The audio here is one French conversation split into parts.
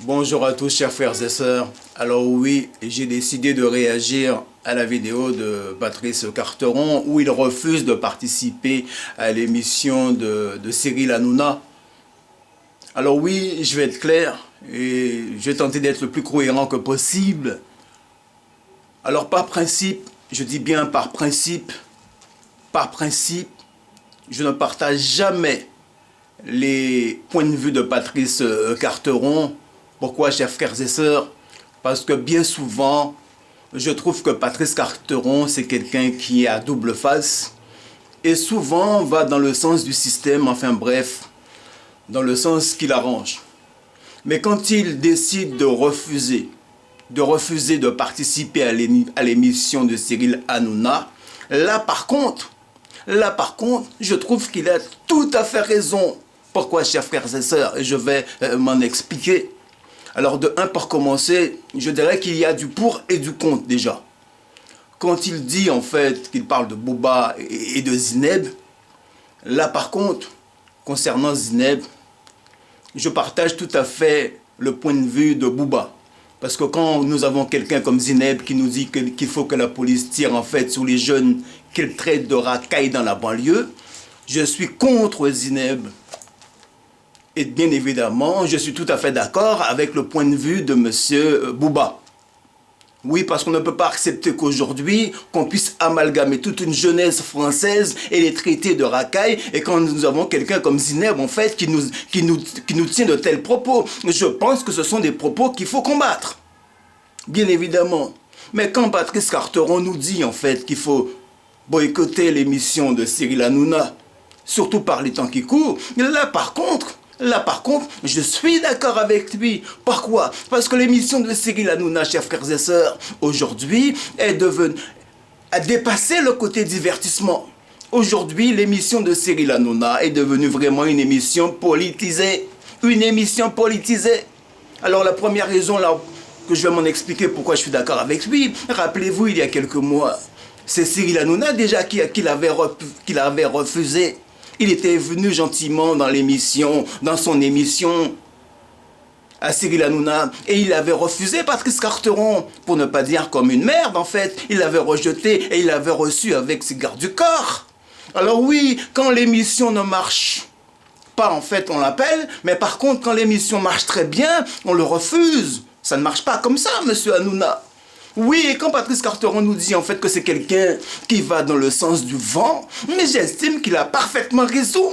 Bonjour à tous chers frères et sœurs. Alors oui, j'ai décidé de réagir à la vidéo de Patrice Carteron où il refuse de participer à l'émission de Cyril Hanouna. Alors oui, je vais être clair et je vais tenter d'être le plus cohérent que possible. Alors par principe, je dis bien par principe, je ne partage jamais les points de vue de Patrice Carteron. Pourquoi, chers frères et sœurs? Parce que bien souvent, je trouve que Patrice Carteron, c'est quelqu'un qui est à double face et souvent va dans le sens du système, enfin bref, dans le sens qu'il arrange. Mais quand il décide de refuser de participer à l'émission de Cyril Hanouna, là par contre, je trouve qu'il a tout à fait raison. Pourquoi, chers frères et sœurs? Je vais m'en expliquer. Alors de un, pour commencer, je dirais qu'il y a du pour et du contre déjà. Quand il dit en fait qu'il parle de Booba et de Zineb, là par contre, concernant Zineb, je partage tout à fait le point de vue de Booba. Parce que quand nous avons quelqu'un comme Zineb qui nous dit qu'il faut que la police tire en fait sur les jeunes qu'il traite de racailles dans la banlieue, je suis contre Zineb. Et bien évidemment, je suis tout à fait d'accord avec le point de vue de M. Booba. Oui, parce qu'on ne peut pas accepter qu'aujourd'hui, qu'on puisse amalgamer toute une jeunesse française et les traiter de racailles. Et quand nous avons quelqu'un comme Zineb, en fait, qui nous tient de tels propos, je pense que ce sont des propos qu'il faut combattre. Bien évidemment. Mais quand Patrice Carteron nous dit, en fait, qu'il faut boycotter l'émission de Cyril Hanouna, surtout par les temps qui courent, là, par contre, je suis d'accord avec lui. Pourquoi? Parce que l'émission de Cyril Hanouna, chers frères et sœurs, aujourd'hui, a dépassé le côté divertissement. Aujourd'hui, l'émission de Cyril Hanouna est devenue vraiment une émission politisée. Une émission politisée. Alors la première raison là que je vais m'en expliquer pourquoi je suis d'accord avec lui, rappelez-vous, il y a quelques mois, c'est Cyril Hanouna déjà qui l'avait refusé. Il était venu gentiment dans son émission à Cyril Hanouna et il avait refusé Patrice Carteron, pour ne pas dire comme une merde en fait. Il l'avait rejeté et il l'avait reçu avec ses gardes du corps. Alors oui, quand l'émission ne marche pas en fait on l'appelle, mais par contre quand l'émission marche très bien, on le refuse. Ça ne marche pas comme ça, monsieur Hanouna. Oui, et quand Patrice Carteron nous dit en fait que c'est quelqu'un qui va dans le sens du vent, mais j'estime qu'il a parfaitement raison.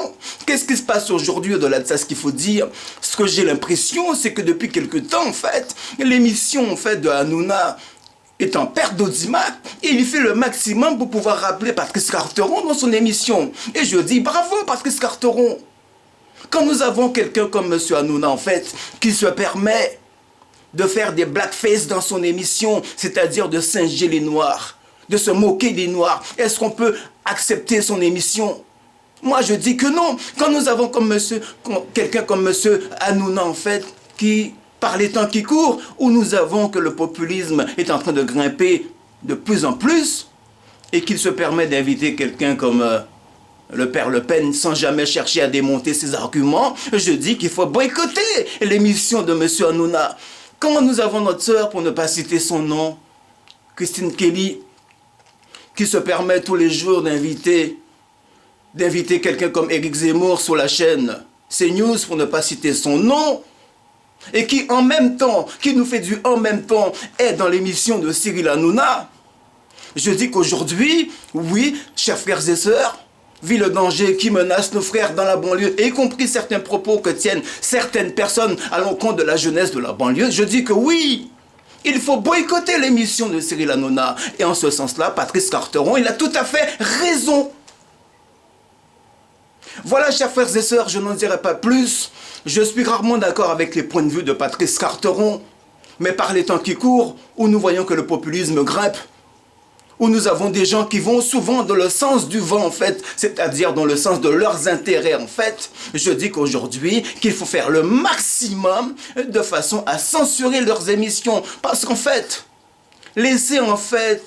Qu'est-ce qui se passe aujourd'hui au-delà de ça, ce qu'il faut dire? Ce que j'ai l'impression, c'est que depuis quelque temps, en fait, l'émission en fait, de Hanouna est en perte d'audimat et il fait le maximum pour pouvoir rappeler Patrice Carteron dans son émission. Et je dis bravo Patrice Carteron. Quand nous avons quelqu'un comme monsieur Hanouna, en fait, qui se permet de faire des blackface dans son émission, c'est-à-dire de singer les Noirs, de se moquer des Noirs. Est-ce qu'on peut accepter son émission? Moi, je dis que non. Quand nous avons quelqu'un comme monsieur Hanouna, en fait, qui, par les temps qui courent, où nous avons que le populisme est en train de grimper de plus en plus, et qu'il se permet d'inviter quelqu'un comme le père Le Pen sans jamais chercher à démonter ses arguments, je dis qu'il faut boycotter l'émission de monsieur Hanouna. Quand nous avons notre sœur, pour ne pas citer son nom, Christine Kelly, qui se permet tous les jours d'inviter quelqu'un comme Éric Zemmour sur la chaîne CNews, pour ne pas citer son nom, et qui en même temps, qui nous fait du en même temps, est dans l'émission de Cyril Hanouna, je dis qu'aujourd'hui, oui, chers frères et sœurs, vu le danger qui menace nos frères dans la banlieue, y compris certains propos que tiennent certaines personnes à l'encontre de la jeunesse de la banlieue, je dis que oui, il faut boycotter l'émission de Cyril Hanouna. Et en ce sens-là, Patrice Carteron, il a tout à fait raison. Voilà, chers frères et sœurs, je n'en dirai pas plus. Je suis rarement d'accord avec les points de vue de Patrice Carteron, mais par les temps qui courent, où nous voyons que le populisme grimpe, où nous avons des gens qui vont souvent dans le sens du vent, en fait, c'est-à-dire dans le sens de leurs intérêts, en fait, je dis qu'aujourd'hui, qu'il faut faire le maximum de façon à censurer leurs émissions. Parce qu'en fait, laisser, en fait,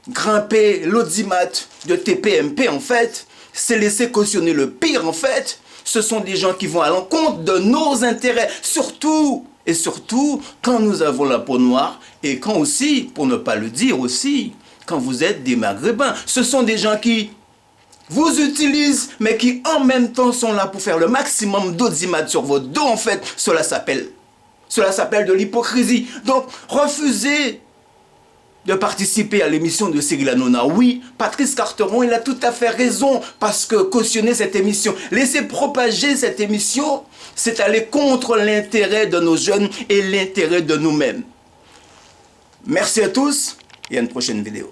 grimper l'audimat de TPMP, en fait, c'est laisser cautionner le pire, en fait. Ce sont des gens qui vont à l'encontre de nos intérêts, surtout Et surtout, quand nous avons la peau noire, et quand aussi, pour ne pas le dire aussi, quand vous êtes des Maghrébins, ce sont des gens qui vous utilisent, mais qui en même temps sont là pour faire le maximum d'audimat sur votre dos. En fait, cela s'appelle de l'hypocrisie. Donc, refusez de participer à l'émission de Cyril Hanouna. Oui, Patrice Carteron, il a tout à fait raison, parce que cautionner cette émission, laisser propager cette émission, c'est aller contre l'intérêt de nos jeunes et l'intérêt de nous-mêmes. Merci à tous et à une prochaine vidéo.